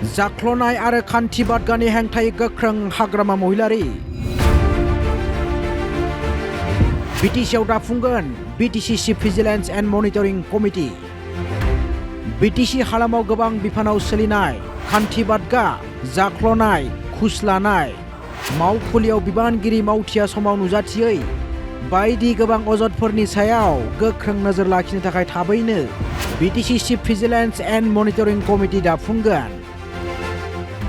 जाख्ल'नाय आरो खान्थि बादगानि हेंथायै गोख्रों हाग्रामा महिलारि बिटिसिआव दाफुंगोन BTC chief vigilance and monitoring committee BTC हालामाव गोबां बिफानाव सोलिनाय खान्थि बादगा जाख्ल'नाय घुस लानाय मावखुलियाव बिबानगिरि मावथिया समाव नुजाथियै बायदि गोबां अजदफोरनि सायाव गोख्रों नोजोर लाखिनो थाखाय थाबैनो BTC chief vigilance and monitoring committee दाफुंगोन।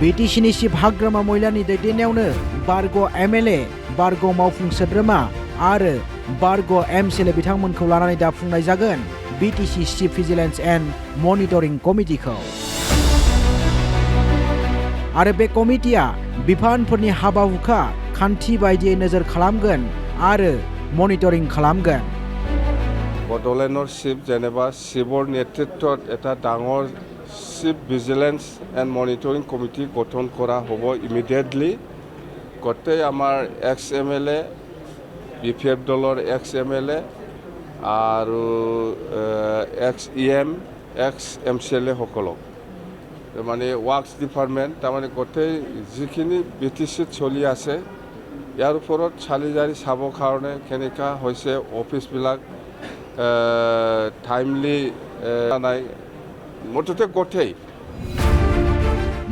बिटिसिनि चिफ हाग्रामा महिलानि दैदेननायावनो बारग' एमएलए बारग' मावफुं सोद्रोमा आरो बारग' एमसिएलए बिथांमोनखौ लानानै दाफुंनाय जागोन BTC chief vigilance and monitoring कमिटिखौ। आरो बे कमिटिया बिफानफोरनि हाबा हुखा खान्थि बायदियै नोजोर खालामगोन आरो मनिटरिं खालामगोन। बड'लेण्डर चिफ जेनेबा चिफर नेतृत्वत এটা ডাঙৰ chief vigilance and monitoring committee গঠন কৰা হ'ব ইমিডিয়েটলি। গোটেই আমাৰ এক্স এম এল এ BPF দলৰ এক্স এম এল এ আৰু এক্স EM এক্স MCLA সকলক মানে ৱাৰ্কছ ডিপাৰ্টমেণ্ট তাৰমানে গোটেই যিখিনি BTCত চলি আছে ইয়াৰ ওপৰত চালি জাৰি চাবৰ কাৰণে কেনেকুৱা হৈছে অফিচবিলাক টাইমলি নাই मुथते गथै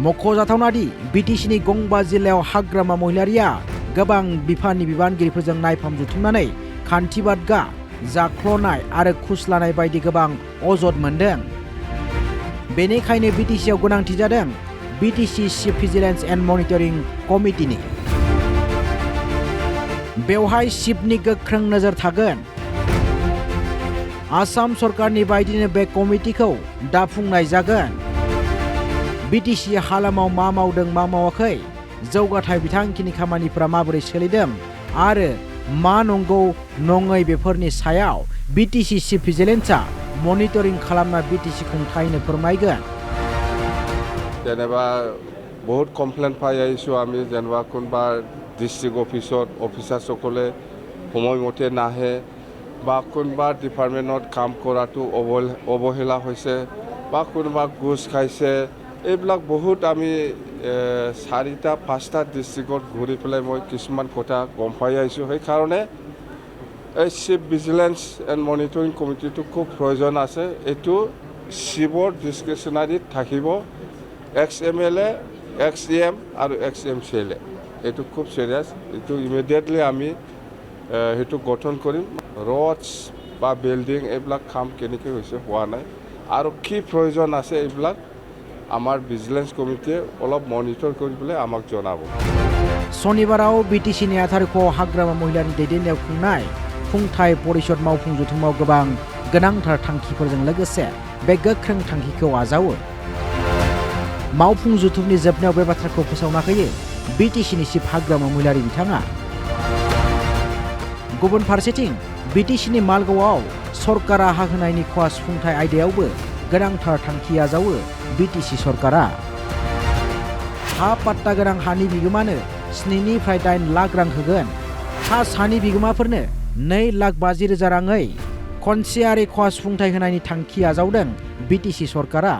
मख'जाथावनादि बिटिसिनि गंबा जिल्लायाव हाग्रामा महिलारिया गोबां बिफाननि बिबानगिरिफोरजों नायफाम जुथुमनानै खान्थि बादगा जाख्ल'नाय आरो घुस लानाय बायदि गोबां अजद मोनदों। बेनिखायनो बिटिसिआव गोनांथि जादों BTC chief vigilance and monitoring कमिटिनि। बेवहाय चिफनि गोख्रों नोजोर थागोन। आसाम सरकारनि बायदिनो बे कमिटिखौ दाफुंनाय जागोन। बिटिसि हालामाव मा मावदों मा मावाखै जौगाथाय बिथांखिनि खामानिफोरा माबोरै सोलिदों आरो मा नंगौ नङै बेफोरनि सायाव बिटिसि चिफ भिजिलेन्सआ मनिटरिं खालामना बिटिसि खुंथायनो फोरमायगोन। जेनेबा बहुत कमप्लेन पाइ आइছো আমি जेनेबा কোনবা डिस्ट्रिक्ट অফিসত অফিসাৰসকলে সময়মতে নাহে বা কোনোবা ডিপাৰ্টমেণ্টত কাম কৰাটো অৱহেলা হৈছে বা কোনোবা ঘুচ খাইছে এইবিলাক বহুত আমি 4টা 5টা ডিষ্ট্ৰিক্টত ঘূৰি পেলাই মই কিছুমান কথা গম পাই আহিছোঁ। সেইকাৰণে এই চিফ ভিজিলেন্স এণ্ড মনিটৰিং কমিটিটো খুব প্ৰয়োজন আছে। এইটো চিফৰ ডিছক্ৰিপশ্যনাৰীত থাকিব এক্স MLA এক্স EM আৰু এক্স MCLA। এইটো খুব চিৰিয়াছ। এইটো ইমিডিয়েটলি আমি সেইটো গঠন কৰিম। ৰডছ বা বিল্ডিং এইবিলাক কাম কেনেকৈ হৈছে হোৱা নাই আৰু কি প্ৰয়োজন আছে এইবিলাক আমাৰ ভিজিলেন্স কমিটিয়ে অলপ মনিটৰ কৰি পেলাই আমাক জনাব। শনিबाराव बिटिसि नेहाथारिखौ हाग्रामा महिलानि दैदेननायाव खुंनाय खुंथाय परिषद मावफुं जथुमाव गोबां गोनांथार थांखिफोरजों लोगोसे बे गोख्रों थांखिखौ आजावो। मावफुं जथुमनि जोबनायाव बे बाथ्राखौ फोसावना होयो बिटिसिनि चिफ हाग्रामा महिलारि बिथाङा। गुबुन फारसेथिं बिटिसिनि मालगावआव सरकारा हा होनायनि खहा सुफुंथाय आयदायावबो गोनांथार थांखि आजावो बिटिसि सरकारा। हा पाट्टा गोनां हानि बिगोमानो 7 निफ्राय 8 लाख रां होगोन। हा सानि बिगोमाफोरनो 2,50,000 राङै खनसेयारि खहा सुफुंथाय होनायनि थांखि आजावदों बिटिसि सरकारा।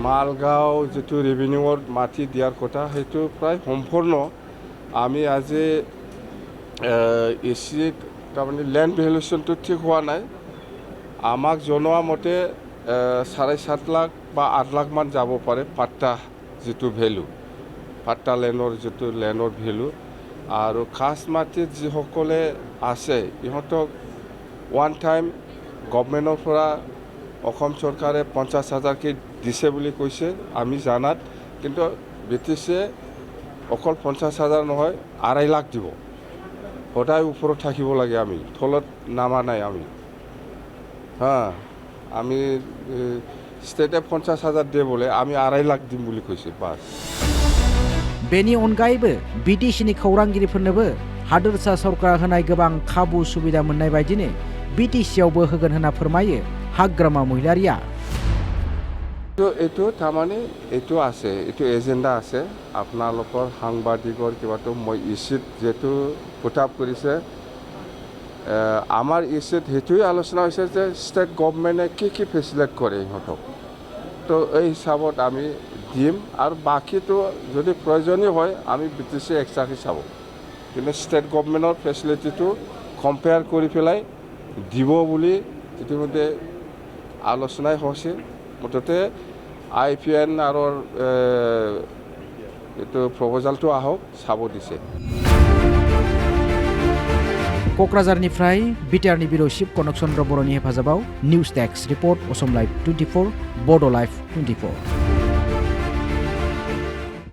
मालगाव जितु रेभिनिउर माटी दियार কথা সেইটো প্ৰায় সম্পূৰ্ণ। আমি আজি এসি তাৰমানে ল্যান্ড ভ্যালুয়েশনটো ঠিক হোৱা নাই। আমাক জনোৱা মতে 7.5 লাখ বা 8 লাখ মান যাব পাৰে পাট্টা যিটো ভ্যালু পাট্টা লেণ্ডৰ যিটো লেণ্ডৰ ভ্যালু আৰু খাস মাটিত যিসকলে আছে ইহঁতক ওৱান টাইম গভৰ্ণমেণ্টৰ পৰা অসম চৰকাৰে 50,000কে দিছে বুলি কৈছে আমি জানাত। কিন্তু বিটিচিয়ে অকল 50,000 নহয় 2.5 লাখ দিব। সদায় ওপৰত থাকিব লাগে আমি তলত নামা নাই আমি আমি ষ্টেটে 50,000 দিয়ে বলে আমি 2.5 লাখ দিম বুলি কৈছে বাস। बेनि अनगायैबो बिटिसिनि खौरांगिरिफोरनोबो हादोरसा सरकारा होनाय गोबां खाबु सुबिदा मोननाय बायदिनो बिटिसिआवबो होगोन होनना फोरमायो हाग्रामा महिलारिया। এইটো তাৰমানে এইটো আছে এইটো এজেণ্ডা আছে আপোনালোকৰ সাংবাদিকৰ কিবাটো মই ইচিত যেটো পুটাপ কৰিছে আমাৰ ইচিত হেতুই আলোচনা হৈছে যে ষ্টেট গভৰ্ণমেণ্টে কি ফেচিলিটি কৰে ইহঁতক তো এই হিসাবত আমি দিম আৰু বাকীটো যদি প্ৰয়োজনীয় হয় আমি BTC এক্সট্ৰাকৈ চাব কিন্তু ষ্টেট গভৰ্ণমেণ্টৰ ফেচিলিটিটো কম্পেয়াৰ কৰি পেলাই দিব বুলি ইতিমধ্যে আলোচনাই হৈছে মুঠতে IPN আৰু এইটো প্ৰপ'জালটো আহক চাব দিছে क'क्राझारनिफ्राय बिटिआरनि बिर' चिफ कनक चन्द्र बर'नि हेफाजाबाव news desk report Assam live 24 बड' लाइभ 24